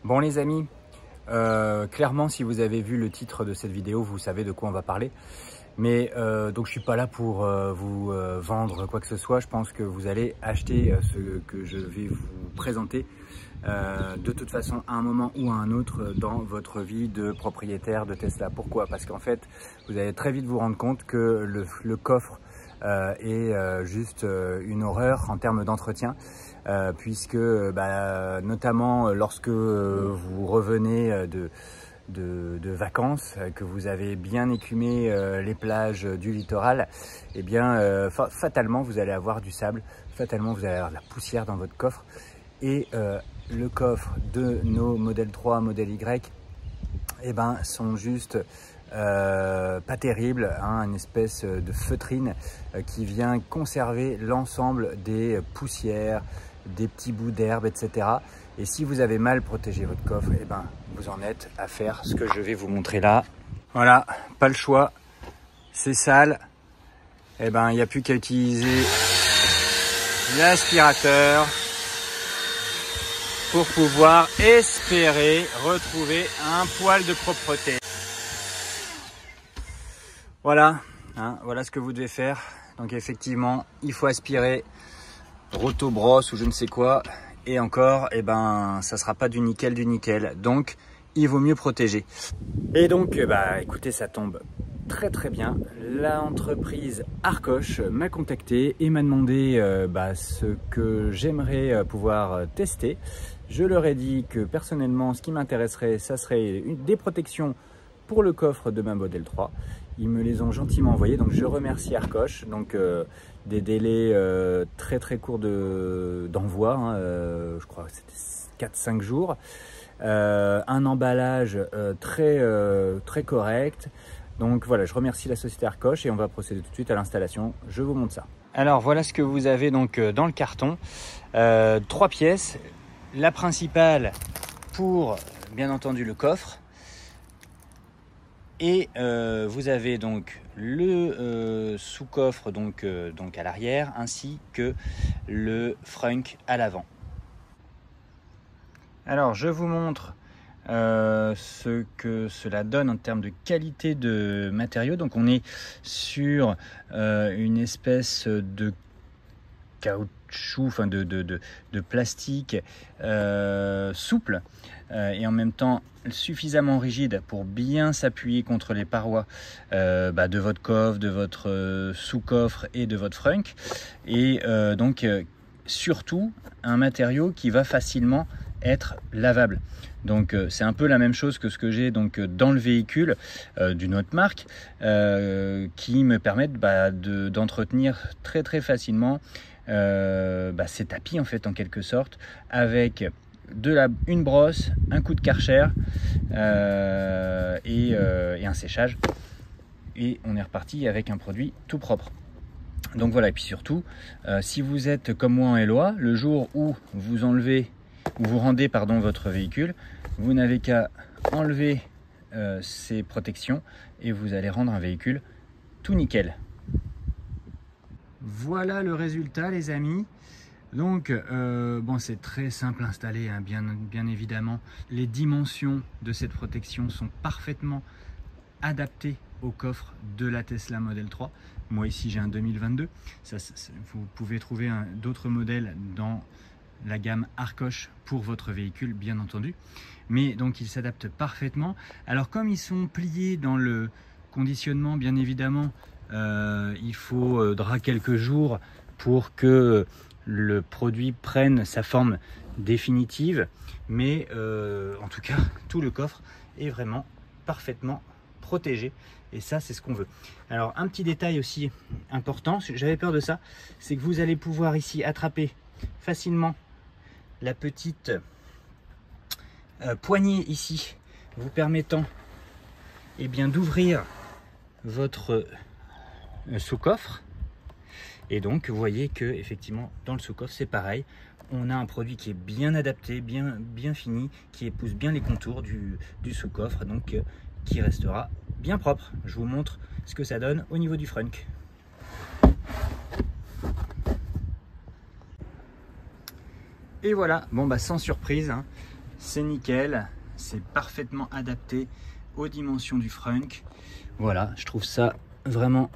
Bon les amis, clairement si vous avez vu le titre de cette vidéo, vous savez de quoi on va parler. Mais donc je suis pas là pour vous vendre quoi que ce soit. Je pense que vous allez acheter ce que je vais vous présenter de toute façon à un moment ou à un autre dans votre vie de propriétaire de Tesla. Pourquoi? Parce qu'en fait vous allez très vite vous rendre compte que le coffre est juste une horreur en termes d'entretien. Puisque notamment lorsque vous revenez de vacances, que vous avez bien écumé les plages du littoral, et bien fatalement vous allez avoir du sable, fatalement vous allez avoir de la poussière dans votre coffre. Et le coffre de nos modèle 3, modèle Y, sont juste pas terribles, hein, une espèce de feutrine qui vient conserver l'ensemble des poussières, des petits bouts d'herbe, etc. Et si vous avez mal protégé votre coffre, vous en êtes à faire ce que je vais vous montrer là. Voilà, pas le choix, c'est sale. Il n'y a plus qu'à utiliser l'aspirateur pour pouvoir espérer retrouver un poil de propreté. Voilà, hein, voilà ce que vous devez faire. Donc effectivement, il faut aspirer, roto-brosse ou je ne sais quoi, et encore, ça sera pas du nickel. Donc, il vaut mieux protéger. Et donc, écoutez, ça tombe très très bien. L'entreprise Arcoche m'a contacté et m'a demandé ce que j'aimerais pouvoir tester. Je leur ai dit que personnellement, ce qui m'intéresserait, ça serait des protections pour le coffre de ma modèle 3. Ils me les ont gentiment envoyés, donc je remercie Arcoche. Donc des délais très très courts d'envoi, hein, je crois que c'était 4-5 jours. Un emballage très correct. Donc voilà, je remercie la société Arcoche et on va procéder tout de suite à l'installation. Je vous montre ça. Alors voilà ce que vous avez donc dans le carton. 3 pièces. La principale pour bien entendu le coffre. Et vous avez donc le sous-coffre donc à l'arrière ainsi que le frunk à l'avant. Alors je vous montre ce que cela donne en termes de qualité de matériaux. Donc on est sur une espèce de caoutchouc, enfin de plastique souple et en même temps suffisamment rigide pour bien s'appuyer contre les parois de votre coffre, de votre sous-coffre et de votre frunk. Et donc surtout un matériau qui va facilement être lavable. Donc c'est un peu la même chose que ce que j'ai donc dans le véhicule d'une autre marque qui me permettent d'entretenir très facilement ces tapis en fait en quelque sorte, avec une brosse, un coup de Karcher et un séchage, et on est reparti avec un produit tout propre. Donc voilà, et puis surtout si vous êtes comme moi en Eloi, le jour où vous rendez votre véhicule, vous n'avez qu'à enlever ces protections et vous allez rendre un véhicule tout nickel. Voilà le résultat les amis. Donc c'est très simple à installer, hein, bien évidemment. Les dimensions de cette protection sont parfaitement adaptées au coffre de la Tesla Model 3. Moi ici j'ai un 2022. Vous pouvez trouver d'autres modèles dans la gamme Arcoche pour votre véhicule bien entendu. Mais donc ils s'adaptent parfaitement. Alors comme ils sont pliés dans le conditionnement bien évidemment, il faudra quelques jours pour que le produit prenne sa forme définitive, mais en tout cas tout le coffre est vraiment parfaitement protégé et ça c'est ce qu'on veut. Alors un petit détail aussi important, j'avais peur de ça, c'est que vous allez pouvoir ici attraper facilement la petite poignée ici vous permettant d'ouvrir votre sous-coffre. Et donc vous voyez que effectivement dans le sous-coffre c'est pareil, on a un produit qui est bien adapté, bien fini, qui épouse bien les contours du sous-coffre, donc qui restera bien propre. Je vous montre ce que ça donne au niveau du frunk. Et voilà, bon sans surprise, hein, c'est nickel, c'est parfaitement adapté aux dimensions du Frunk. Voilà, je trouve ça vraiment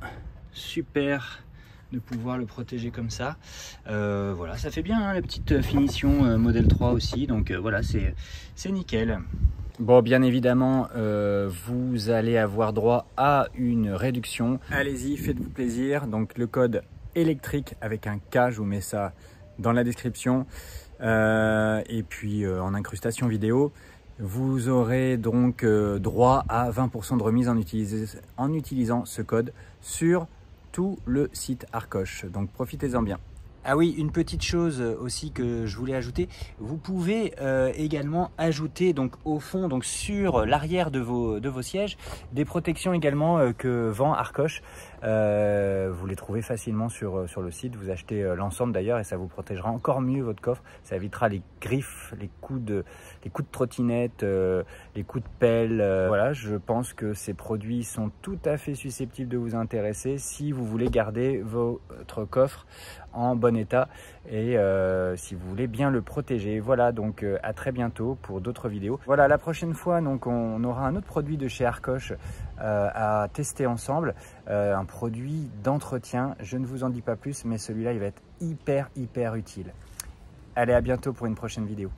super de pouvoir le protéger comme ça. Voilà, ça fait bien hein, la petite finition modèle 3 aussi, donc voilà, c'est nickel. Bon, bien évidemment, vous allez avoir droit à une réduction. Allez-y, faites-vous plaisir. Donc le code électrique avec un K, je vous mets ça dans la description. Et puis en incrustation vidéo, vous aurez donc droit à 20% de remise en utilisant ce code sur tout le site Arcoche. Donc profitez-en bien. Ah oui, une petite chose aussi que je voulais ajouter, vous pouvez également ajouter donc au fond, donc sur l'arrière de vos sièges, des protections également que vend Arcoche. Vous les trouvez facilement sur le site, vous achetez l'ensemble d'ailleurs et ça vous protégera encore mieux votre coffre. Ça évitera les griffes, les coups de trottinette, les coups de pelle. Voilà, je pense que ces produits sont tout à fait susceptibles de vous intéresser si vous voulez garder votre coffre en bon état et si vous voulez bien le protéger. Voilà, donc à très bientôt pour d'autres vidéos. Voilà, la prochaine fois donc on aura un autre produit de chez Arcoche à tester ensemble, un produit d'entretien. Je ne vous en dis pas plus, mais celui-là il va être hyper utile. Allez, à bientôt pour une prochaine vidéo.